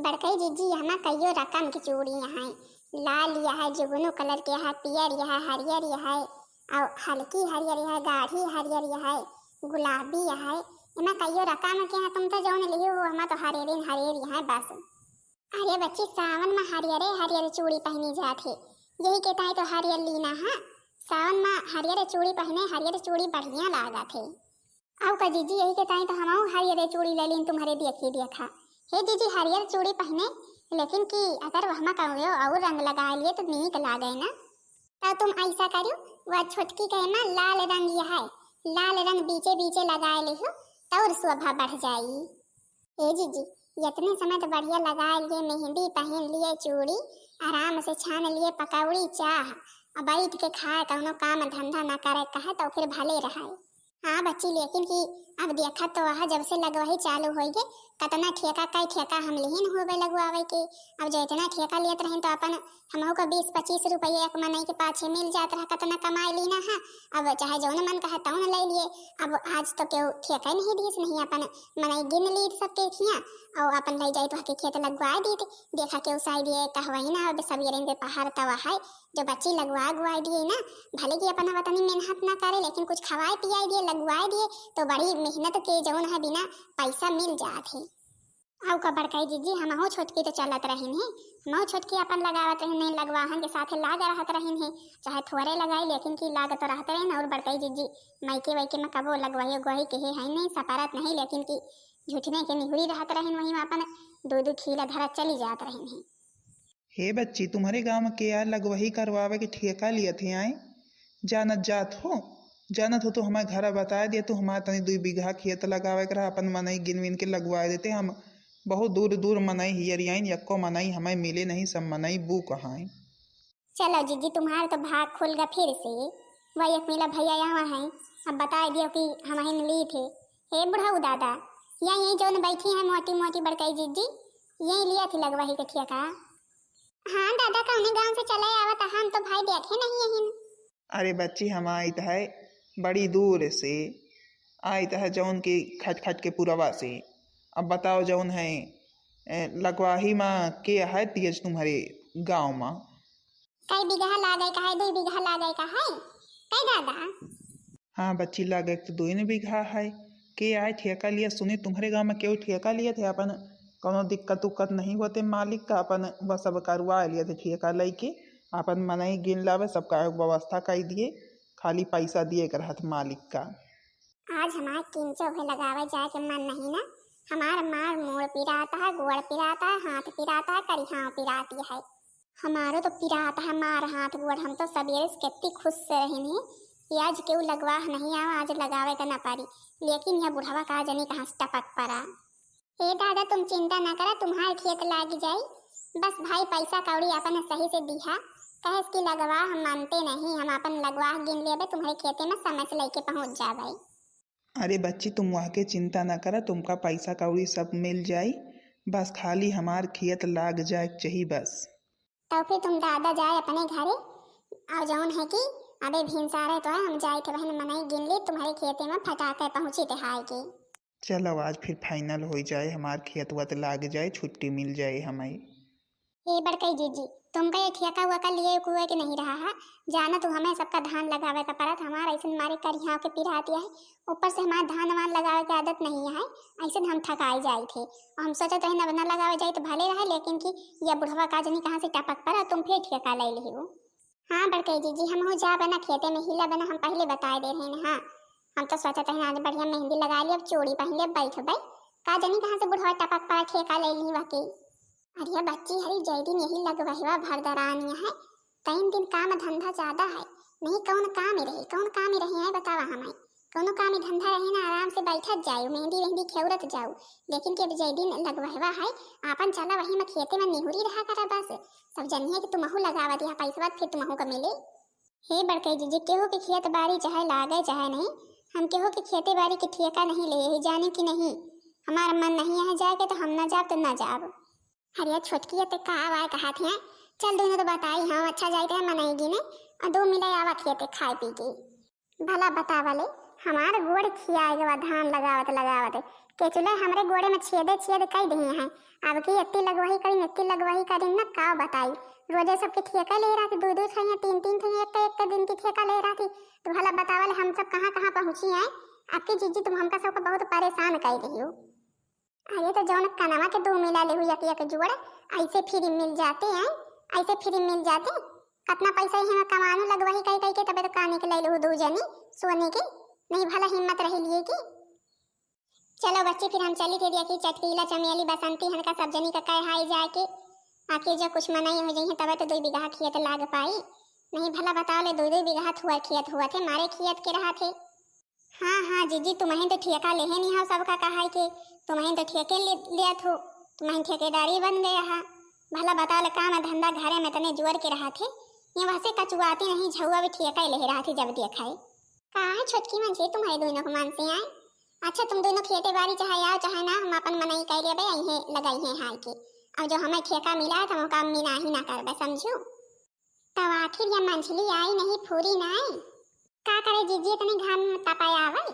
बड़कई जीजी यहाँ कईयो रकम की चूड़ियाँ हैं। लाल यह है, जुगनू कलर के है, पियर यह है, हरियर यह है, और हल्की हरियर यह है, गाढ़ी हरियर यह है, गुलाबी यह है। इमा कईयो रकम के हैं। तुम तो जौन लियो वो हमा तो हरियर हरियर यह है बस। अरे बच्ची सावन में हरियरे हरियर चूड़ी पहनी जाते, यही कहता है तो हरियर लीना है। सावन में हरियर चूड़ी पहने, हरियर चूड़ी बढ़िया लागत है। आओ का जीजी यही कहता है तो हम हरियर चूड़ी ले लीन तुम्हारे देखा। हे जीजी हरियर चूड़ी पहने, लेकिन कि अगर वह कहो और रंग लगा लिए तो नीक लागे ना। तो तुम ऐसा करो, वह छोटकी कहे ना लाल रंग यह है, लाल रंग बीचे बीचे लगा ले हो तो और शोभा बढ़ जाई। ए जीजी इतने समय तो बढ़िया लगा लिए, मेहंदी पहन लिए, चूड़ी आराम से छान लिए, पकौड़ी चाह अब बैठ के खाए, कौनो काम धंधा ना करे कहे तो फिर भले रहे। हाँ बच्ची, लेकिन कि अब देखा तो वह जब से लगवाही चालू हो गए कतना ठेका कई ठेका हम लिहिन हो गए लगवावे के। अब जो इतना ठेका लियत रहे तो अपन हमहू को 20-25 रुपये एक मनई के पाछे मिल जात रहा, कतना कमाई लीना है। अब चाहे जौन मन कहे तौन ले लिए। अब आज तो क्यों ठेका ही नहीं दिस, नहीं अपन मनई गिन ली सबके खिया और अपन ले जाए तो के खेत लगवा दी। देखा के उसाई दिए कहवाई ना अब सवेरे पे पहाड़ तवा है जो बच्ची लगवा गुआ दिए ना, भले कि अपन वतनी मेहनत ना करे लेकिन कुछ खवाए पियाई दिए लगवाए दिए तो बड़ी मेहनत के जौन है बिना पैसा मिल जात है। आउ का बड़काई जीजी हमहू छोटकी तो चलत रहीन है, हमहू छोटकी अपन लगावत रहीन है, लगवाहन के साथे लाग रहत रहीन है, चाहे थोड़े लगाई लेकिन की लाग तो रहते रहीन। और बड़काई जीजी मायके वाइके में कबो लगवाई गोही के है नहीं सपारत नहीं, लेकिन की झूठने के निहुरी रहत रहीन, वहीं में अपन दूध खीला धरा चली जात रहीन है। हे बच्ची, तुम्हारे गांव में के यार लगवही करवावे के ठेका लिए थे आए जानत हो तो हमारे घर बता दिया तो हमारे तनी 2 बीघा खेत लगावे कर अपन मनई गिन विन के लगवा देते। हम बहुत दूर दूर मनई हियरियाइन यक्को मनई हमें मिले नहीं, सब मनई बू कहाँ। चलो जीजी तुम्हारा तो भाग खुल गया फिर से। वही एक मेरा भैया यहाँ है, अब बता दियो कि हम ही ली थे। हे बुढ़ाऊ दादा, यही जो बैठी है मोटी मोटी बड़काई जीजी, यही लिया थी लगवाही के ठेका। हाँ दादा का उन्हें गांव से चले आवत, हम तो भाई देखे नहीं यहीं। अरे बच्ची, हम आई है बड़ी दूर से, आई है जौन की खच खच के पुरवा से। अब बताओ जौन है लगवाही माँ के है तेज तुम्हारे गांव में कई बीघा लागे का है? 2 बीघा लागे का है कई दादा? हाँ बच्ची, लागे तो 2 बीघा है। के आए ठेका लिया? सुने तुम्हारे गांव में क्यों ठेका लिए थे? अपन कोनो दिक्कत उक्कत नहीं होते मालिक का, अपन बस सब करवा लिए थे ठेका लेके, अपन मनई गिन लावे सबका व्यवस्था कर दिए, खाली पैसा दिए कर हाथ मालिक का। आज हमारे किंचो भी लगावे जाए के मन नहीं ना, हमारा मार मोड़ पिराता है, गोड़ पिराता है, हाथ पिराता है, करिहाव पिराती है। हमारो तो पिराता है मार हाथ गोड़। हम तो सवेरे से कितनी खुश से रहे कि आज क्यों लगवा नहीं आवा, आज लगावे का ना पारी, लेकिन यह बुढ़ावा का जनी कहाँ से टपक पड़ा। हे दादा तुम चिंता ना करा, तुम्हारे खेत लाग जाई, बस भाई पैसा कौड़ी अपन सही से दिहा, कहे इसकी लगवा हम मानते नहीं, हम अपन लगवा गिन लेबे, तुम्हारे खेते में समय से लेके पहुंच जावे। अरे बच्ची, तुम वहाँ के चिंता ना करा, तुमका पैसा कौड़ी सब मिल जाई, बस खाली हमार खेत लाग जाए चाहिए बस। तो फिर तुम दादा जाए अपने घरे और जौन है कि अबे भिनसारे तो है, हम जाए थे बहन मनई गिन ली, तुम्हारे खेते में फटाके पहुंची थे हाय की। चलो आज फिर फाइनल हो जाए, हमार खेत वत लाग जाए, छुट्टी मिल जाए हमें। ये बड़कई जीजी तुमका ये ठेका हुआ का लिए कुएं के नहीं रहा है, जाना तो हमें सबका धान लगावे का परत, हमारा ऐसे मारे करिहाव के पिराती है, ऊपर से हमारा धान वान लगावे की आदत नहीं है, ऐसे हम थकाई जाए थे और हम सोचे तो न लगावे जाए तो भले रहे, लेकिन कि यह बुढ़वा का जनी कहाँ से टपक पड़ा, तुम फिर ठेका ले ली हो। हाँ बड़कई जीजी हम हो जा बना खेते में हिला बना, हम पहले बता दे रहे हैं। हाँ हम तो सोचते हैं आज बढ़िया मेहंदी लगा ली, अब चूड़ी पहन ले, बैठ भाई का जनी कहाँ से बुढ़वा टपक पड़ा, ठेका ले ली वाकई। अरे बच्ची हरी जय दिन यही लगवाहिवा भरदरानिया है, 3 दिन काम धंधा ज्यादा है नहीं, कौन काम ही रहे, कौन काम ही रहे है बतावा हमें, कौनो काम ही धंधा रहे ना, आराम से बैठत जाओ, मेहंदी वेहंदी खेवरत जाओ, लेकिन कि जय दिन लगवाहिवा है आपन चला वही में खेते में निहुरी रहा करा, बस सब जनिए कि तुमहू लगावा दिया पैसा फिर तुमहू का मिले। हे बड़कई जीजी केहू के खेत बाड़ी चाहे लागे चाहे नहीं, हम केहू के खेती बाड़ी के ठेका नहीं ले जाने की नहीं, हमारा मन नहीं है जाए के तो हम न जाब तो न जाब। अरे छोटकी है तो कहा कहा थे चल दोनों तो बताई, हाँ अच्छा जाते हैं मनाएगी ने और 2 मिले आवा खेते खाए पी के। भला बता वाले हमारे गोड़ खियाए के बाद धान लगावत केचुला हमरे गोड़े में छेद कई दिए हैं। अब की इतनी लगवाही करी न का बताई। रोजे सबके ठेका ले रहा थी, दो थैया तीन थैया एक दिन की ठेका ले रहा थी। तो भला बतावल हम सब कहाँ कहाँ पहुंची हैं। आपकी जीजी तुम हमका सबको बहुत परेशान कर रही हो। अरे तो जौन कनवा के 2 मिला ले हुई एक जोड़ ऐसे फ्री मिल जाते हैं, ऐसे फ्री मिल जाते। कितना पैसा ही में कमानो लगवाही कई के तबे तो काने के ले लो 2 जनी सोने के। नहीं भला हिम्मत रही लिए की। चलो बच्चे फिर हम चली थे दिया कि चटकीला चमेली बसंती हनका सब जनी का कह हाई जाके आके जब कुछ मनाई हो जाई तबे तो 2 बीघा खेत लाग पाई। नहीं भला बताओ ले 2 बीघा हुआ खेत हुआ थे मारे खेत के रहा थे। हाँ जीजी तुम्हें तो ठेका ले नहीं हो सबका कहा के तुम्हें तो ठेके लिया थो, तुम्हें ठेकेदारी बन गया है। भला बताओ ले काम धंधा घरे में तने जोर के रहा थे। ये वैसे कचुआती नहीं झुआ भी ठेका ले रहा थे जब देखा है। कहा छोटकी मन से तुम्हारे दोनों को मान से आए। अच्छा तुम दोनों खेते बाड़ी चाहे आओ चाहे ना हम अपन मनाई कर ले भाई यहीं लगाई है हाल के। और जो हमें ठेका मिला है तो हम काम मिना ही ना कर समझो। तब आखिर ये मंझली आई नहीं पूरी ना आई का करे जीजी इतनी घाम तपाया आवे।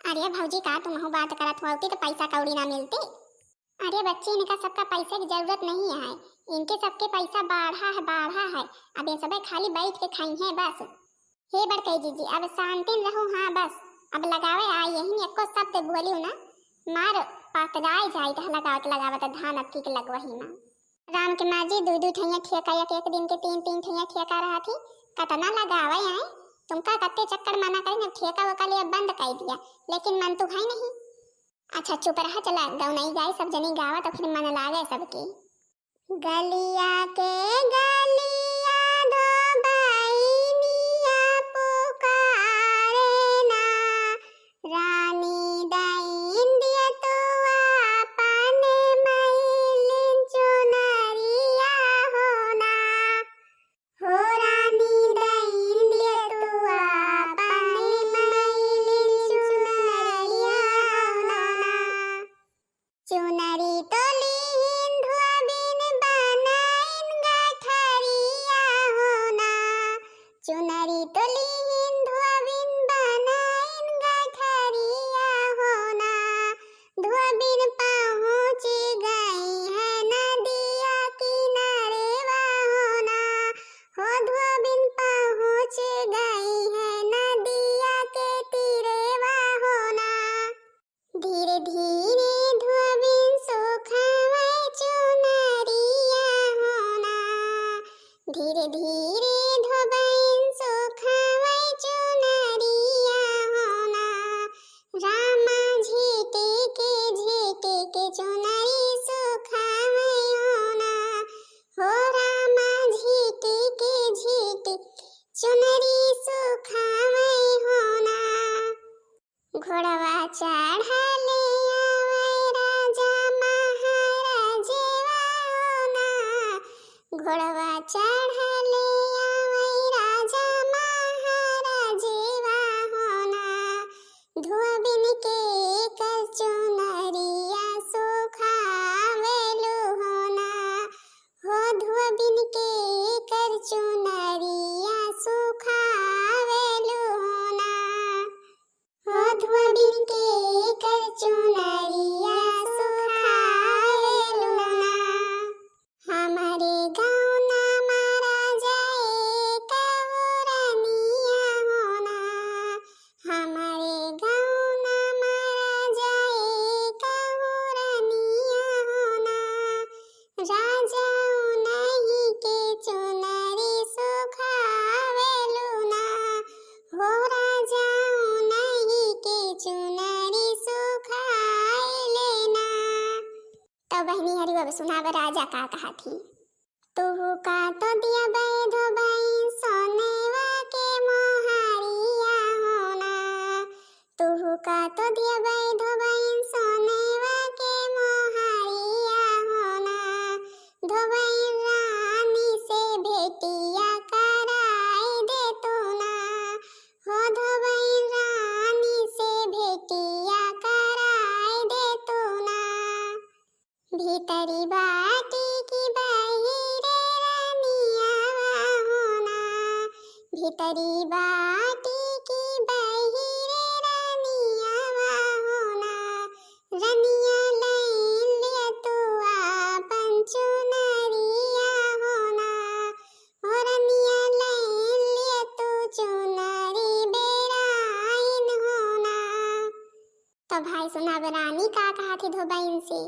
अरे भौजी का तुम हो बात करत होती तो पैसा कौड़ी ना मिलते। अरे बच्चे इनका सबका पैसे की जरूरत नहीं है, इनके सबके पैसा बाढ़ा है। अब ये सब खाली बैठ के खाई है बस। हे बड़कई जीजी अब शांति में रहो। हाँ बस अब लगावे आई यही एको शब्द बोलियो ना मार पकड़ाई जाए तो लगावत धान अक्की के लगवही ना। राम के माँ जी 2 ठैया ठेका एक दिन के 3 ठैया ठेका रहा थी कतना लगावे आए। तुमका कत्ते चक्कर मना करें ठेका वका लिया बंद कर दिया लेकिन मन तो है नहीं। अच्छा चुप रहा चला गाँव नहीं गाय सब जनी गावा तो फिर मन लागे सबकी। गलिया के गलिया दो बहनिया पुकारे ना रानी दाइन दिया तो आपने मैलिन चुनरिया होना हो रानी दाइन दिया तो आपने मैलिन चुनरिया होना चुनरी तो लीन धुआ बिन बनाइन गठरिया होना चुनरी तो लीन धुआ बिन बनाइन गठरिया होना धुआ बिन पहुँच गई है नदिया किनारे होना हो धुआ बिन पहुँच गई है नदिया के तीरे होना धीरे धीरे धुआ बिन सुखावे चुनरिया होना धीरे धीरे धुआ बिन सुखावे चुनरिया होना रामा झीटे के चुनरी सुखावे होना हो रामा झीटे चुनरी सुखावे होना घोड़वा चढ़ा ले आवे राजा महाराजेवा होना घोड़वा चढ़ा ले आवे राजा महाराजेवा होना धुआ बिन के कर चुनरिया सुखावेलु होना हो धुआ बिन के कर चुनरिया सुखावेलु होना हो धुआ बिन के कर चुनरिया सुखावेलु होना हमारे गाँव ना मारा जाए कहुरनिया होना हमारे गाँव ना मारा जाए कहुरनिया होना राजा नहीं के चुनरी सुखावेलु ना हो राजा नहीं के चुनरी सुखाए लेना। तो बहनी हरी अब सुनाव राजा का कहा थी। तू का तो दिया बैधो बहन सोनेवा के मोहरिया होना तू का तो दिया बैधो बहन सोनेवा के मोहरिया होना धोबैन रानी से भेटिया कराए दे तू ना हो धोबैन रानी से भेटिया कराए दे तू ना भीतरी बाटी की बहिरे रानिया होना भीतरी बाटी की बहिरे रानिया होना तो भाई सुना रानी का कहा थी धोबैन से।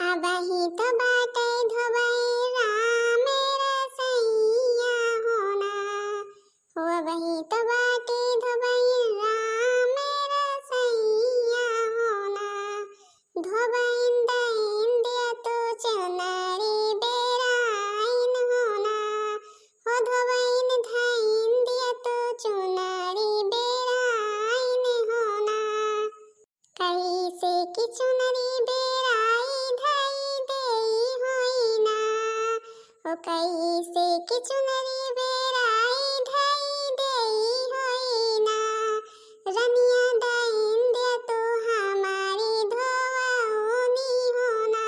अब ही तो बाटे धोबैन राम रसैया होना, हो वही तो बाटे धोबैन राम रसैया होना। धोबैन दैन दिया तो चुनरी बेराइन होना, हो धोबैन धैन दिया तो चुनरी बेराइन होना। कैसे की चुनरी बेराई धई देई होइना, हो कैसे की चुनरी बेराई धई देई होइना। रनिया दैन दिया तो हमारी धोवनी होना,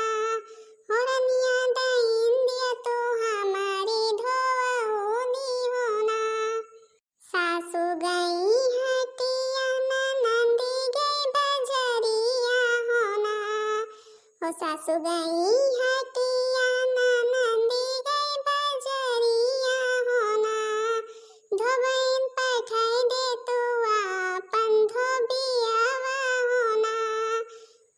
हो रनिया दैन दिया तो हमारी धोवनी होना। सासू गई हटिया ननदी गई बजरिया होना, हो सासू गई हटिया ननदी गई बजरिया होना। धोबैन पठाई दे तो आपन धोबियावा होना,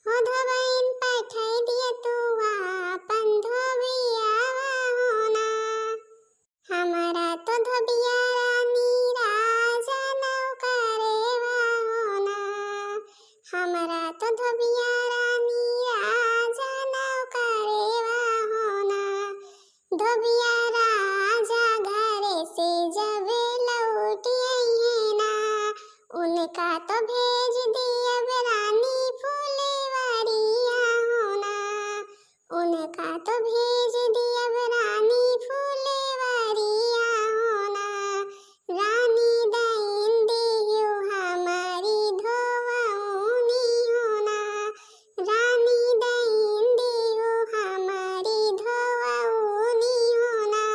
हो धोबैन पठाई दिया तो आपन धोबियावा होना। हमारा तो धोबिया रानी राजा नौकरेवा होना, हमारा तो धोबिया रानी राजा नौकरेवा होना। धोबिया राजा घरे से जब लौट आई ना, उनका तो भेज दिया रानी फुलवरिया होना, उनका तो भेज दिया रानी फुलवरिया होना। रानी दैन दियो हमारी धोवनी होना, रानी दैन दियो हमारी धोवनी होना।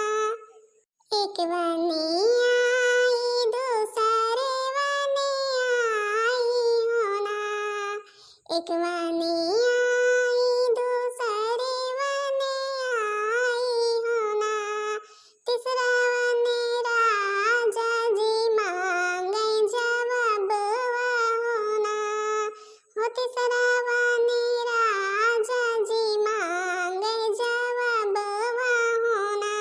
एक बने आई दूसरे बने आई होना, एक बने आई दूसरे बने आई होना। तीसरा बने राजा जी मांगे जवाबवा होना, हो तीसरा बने राजा जी मांगे जवाबवा होना।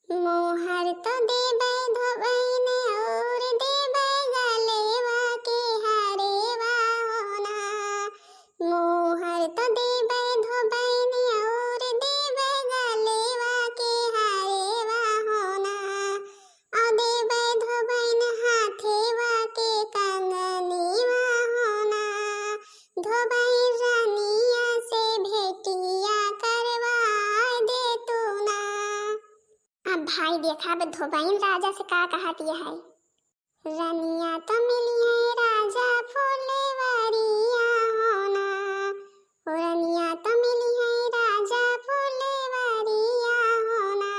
मोहर तो देबै धोबैन और देबै गलेवा के हरेवा होना, मोहर तो देबै धोबैन और देबै गलेवा के हरेवा होना। औ देबै धोबैन हाथेवा के कंगनीवा होना, धोबैन रानिया से भेटिया करवाए दे तू ना। अब भाई देखा बे धोबैन राजा से का कहती है। रनिया तो मिली है राजा फुलवरिया होना, हो रनिया तो मिली है राजा फुलवरिया होना।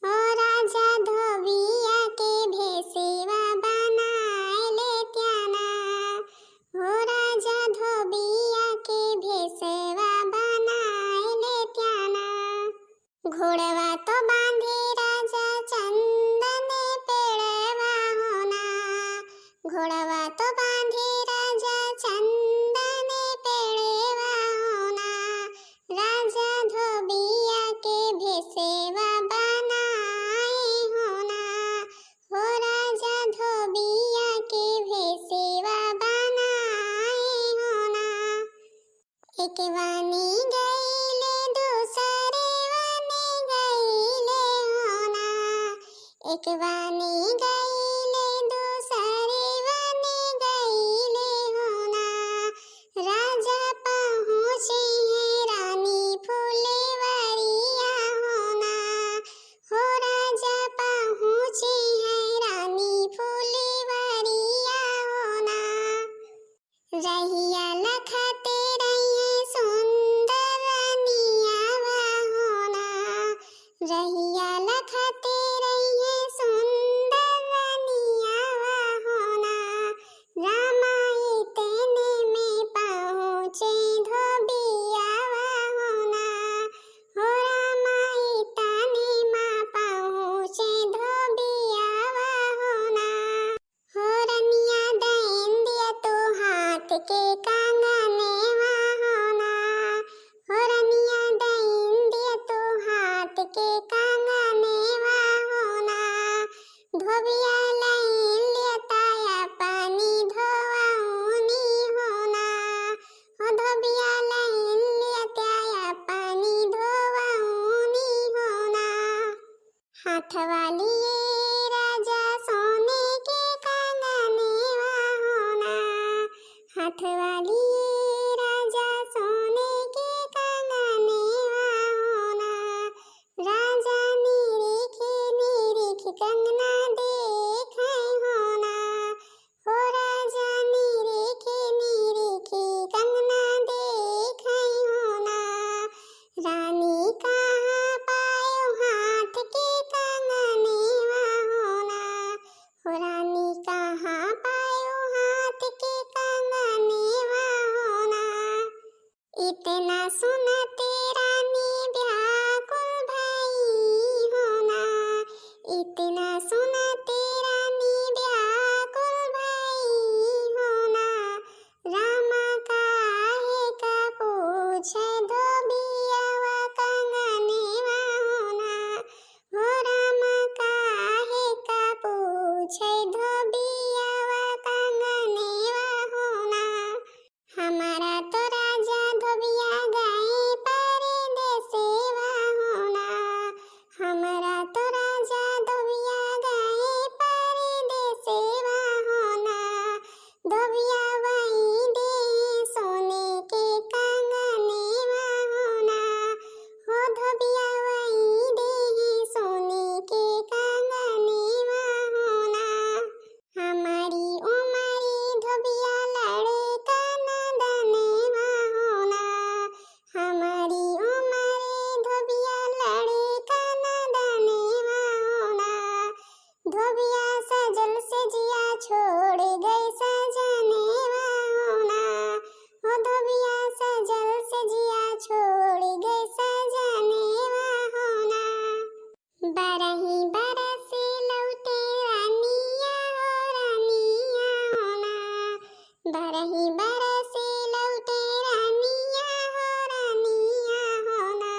हो राजा धोबिया के भेसेवा बनाए ले त्याना, हो राजा धोबिया के भेसेवा बनाए ले त्याना। घोड़वा तो बांधे राजा चंदन पेड़वा होना, घोड़वा तो बांधे राजा चंदन पेड़वा होना। राजा धोबिया के भेसेवा बनाए होना, हो राजा धोबिया के भेसेवा बनाए होना। एक वानी गईले दूसरे वानी गईले होना, एक वानी गईले दूसरे वानी गईले होना। राजा पहुँचे हैं रानी फुलवरिया होना, हो राजा पहुँचे हैं रानी फुलवरिया होना। रहिया लखते रहिए सुंदर रनियावा होना, रहिया लखते रहिए सुंदर रनियावा होना। रामा इतने में पहुँचे धोबियावा होना, हो रामा इतने में पहुँचे धोबियावा होना। हो रनिया दैन दिया तो हाथ धोबिया लाइन लेताया पानी धोवाऊनी होना, हो धोबिया लाइन लेताया पानी धोवाऊनी होना। हाथ वाली राजा सोने के कंगनेवा होना, हाथ वाली राजा सोने के कंगनेवा होना। राजा निरीख कंगना देखे होना, हो राजा निरीख कंगना देखे होना। रानी कहाँ पायो हाथ के कंगनेवा होना, हो रानी कहाँ पायो हाथ के कंगनेवा होना। इतना सुनते रानी व्याकुल भई होना, इतना सुनते रानी व्याकुल भई होना। रामा काहे का पूछे धोबियावा कंगनेवा होना, हो रामा काहे का पूछे धोबियावा कंगनेवा होना। हमारा तो राजा धोबिया गए परदेसेवा होना, हमारा तो राजा धोबिया गए परदेसेवा होना। धोबिया वहीं दे सोने के कंगनेवा होना, हो धोबिया वहीं दे सोने के कंगनेवा होना। हमारी उमरी धोबिया लड़े कनदनेवा होना, हमारी उमरी धोबिया लड़े कनदनेवा होना। धोबिया सजल से जिया छोड़ गई सजनेवा होना, हो धोबिया सजल से जिया छोड़ गई सजनेवा होना। बरही बरसे लौटे रानिया हो रानिया होना, बरही बरसे लौटे रानिया हो रानिया होना।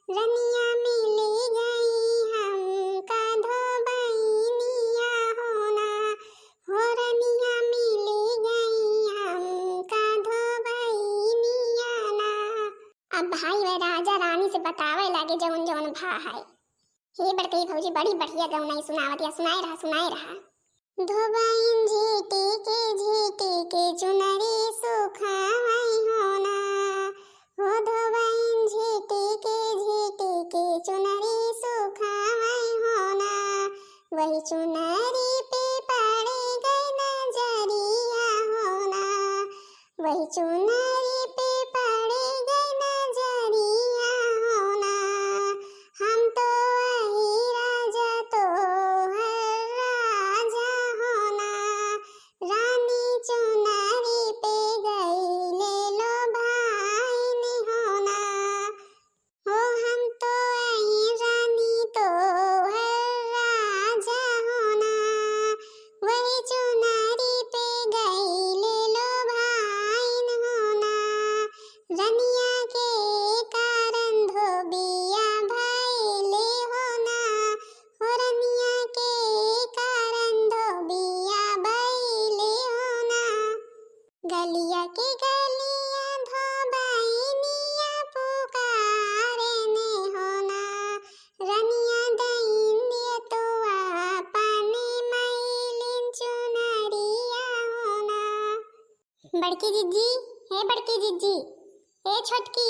रनिया मिल गई हमका धोबैनिया होना, हो रनिया मिल गई हमका धोबैनिया ना। अब भाई व राजा रानी से बतावे लागे जौन जौन भा है। हे बड़कई भौजी बड़ी बढ़िया गौनाई सुनावत या सुनाए रहा। धोबैन झीटी के चुनरी सुखावई होना, हो धोबैन झीटी के चुनरी सुखावई होना। वही चुनरी पे पड़ गई नजरिया होना, वही चुनरी पे पड़ गई नजरिया होना। हम तो वही राजा तो हर राजा होना, रानी चुनरी पे गई ले लो भाई ने होना, हो हम तो वही रानी तो हर राजा होना। वही चुनरी पे गई ले लो भाई ने होना। रनिया के कारण धोबिया भइले होना, हो रनिया के कारण धोबिया भइले होना। गलिया के गलिया धोबैनिया पुकारे ने होना, रनिया दईन दिए तो अपने मैलिन चुनरिया होना। बड़की जीजी, हे बड़की जीजी, हे छोटकी,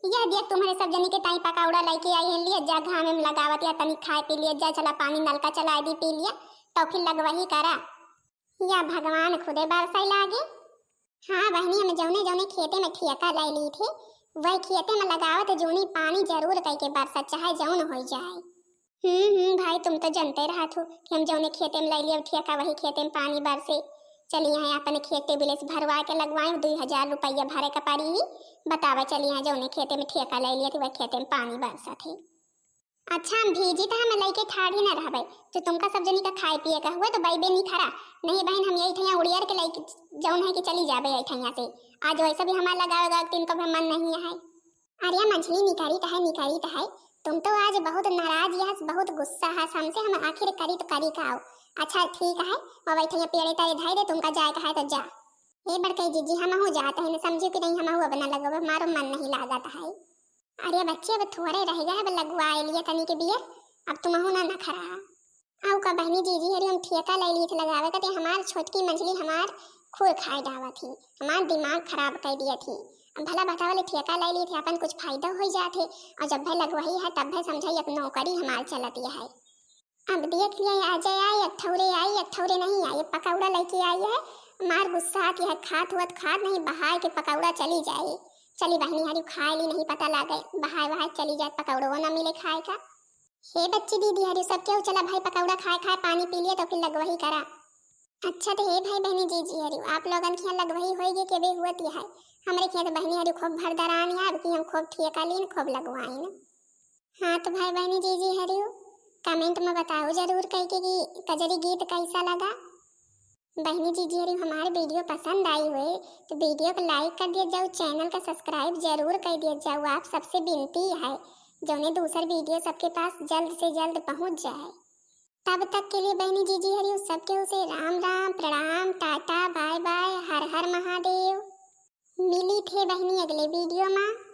यह देख तुम्हारे सब जनी के ताई पकौड़ा लेके आई है, लिए जा घाम में लगावत या तनी खाए पी लिया जा, चला पानी नलका चला दी पी लिया तो फिर लगवही करा। या भगवान खुदे बरसाई लागे। हाँ बहनी, हमें जौने जौने खेते में ठेका ले ली थे वही खेते में लगावत जोनी पानी जरूर कई के बरसा चाहे जौन हो जाए। भाई तुम तो जानते रहा थो कि हम जौने खेते में ले लिया ठेका वही खेते में पानी बरसे। चलिए यहाँ अपने खेते बिलेस भरवा के लगवाए 2000 रुपया भरे का पारी ही बतावे। चलिए यहाँ जौने खेते में ठेका ले लिया थी वही खेते में पानी बरसा थे। अच्छा हम भेजी तो हम लइके ठाड़ी ना रहबे, जो तुमका सब जनी का खाए पिए का हुआ तो बैबे नहीं खरा। नहीं बहन, हम यही ठैया उड़ियर के लइके जौन है कि चली जाबे यही ठैया से। आज वैसे भी हमारा लगावेगा तीन को मन नहीं है। अरे मछली निकारी तो है तुम तो आज बहुत नाराज है, बहुत गुस्सा है हमसे। हम आखिर करी तो करी का आओ। अच्छा ठीक है, और बैठे पेड़े तारे धाई दे, तुमका जाए का है तो जा। ये बड़कई जीजी हम हो जाते हैं, समझो कि नहीं हम अब न लगो, हमारो मन नहीं लागत है। अरे बच्चे अब थोड़े रह गए, अब लगवा लिए तनी के बियर, अब तुम हो ना खरा आओ का बहनी जीजी हरी हम ठेका ले लिए थे लगावे का, हमार छोटकी मछली हमार खूर खाए डावा थी, हमार दिमाग खराब कर दिया थी। अब भला बताओ ले ठेका ले लिए थे, अपन कुछ फायदा हो जाते, और जब भाई लगवाई है तब भाई समझाई अब नौकरी हमार चलती है। अब देख लिया अजय आई, अठौरे नहीं आई, पकौड़ा लेके आई है। मार गुस्सा आती है, खात हुआ खात नहीं, बहार के पकौड़ा चली जाए। चली बहनी हरी खाए ली नहीं पता लागे, बहार चली जाए, पकौड़ो ना मिले खाए का। हे बच्ची दीदी हरी सब क्यों चला भाई, पकौड़ा खाए खाए पानी पी लिया तो फिर लगवही करा। अच्छा तो हे भाई बहनी जीजी हरी आप लोगन के यहाँ लगवही होएगी के बे हुआ है, हमरे के तो बहनी हरी खूब भरदरान है, अब की हम खूब ठेका लीन खूब लगवाइन। हाँ तो भाई बहनी जीजी हरी कमेंट में बताओ जरूर कह के कि कजरी गीत कैसा लगा। बहनी जीजी हरी हमारे वीडियो पसंद आई हुए तो वीडियो को लाइक कर दिया जाओ, चैनल का सब्सक्राइब जरूर कर दिया जाओ। आप सबसे विनती है जो ने दूसरा वीडियो सबके पास जल्द से जल्द पहुंच जाए। तब तक के लिए बहनी जीजी हरी सबके उसे राम राम, प्रणाम, टाटा, बाय बाय, हर हर महादेव। मिली थे बहनी अगले वीडियो में।